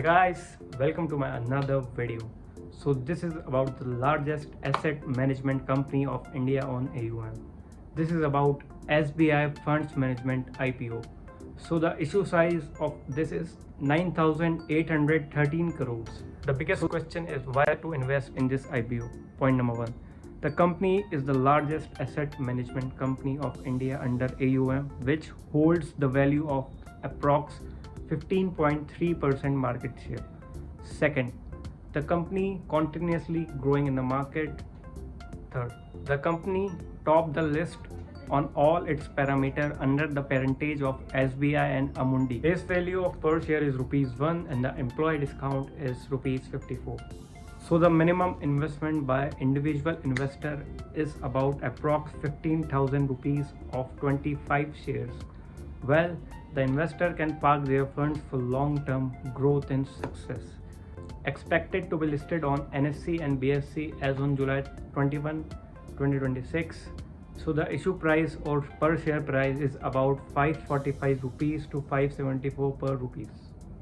Hey guys, welcome to my another video. So this is about the largest asset management company of India on AUM. This is about SBI Funds Management IPO. So the issue size of this is 9,813 crores. The biggest question is why to invest in this IPO. Point number one. The company is the largest asset management company of India under AUM, which holds the value of approx 15.3% market share. Second, the company continuously growing in the market. Third, the company topped the list on all its parameters under the parentage of SBI and Amundi. Base value of per share is ₹1 and the employee discount is ₹54. So the minimum investment by individual investor is about approx 15,000 rupees of 25 shares. Well, the investor can park their funds for long-term growth and success. Expected to be listed on NSE and BSE as on July 21, 2026. So the issue price or per share price is about 545 rupees to 574 per rupees.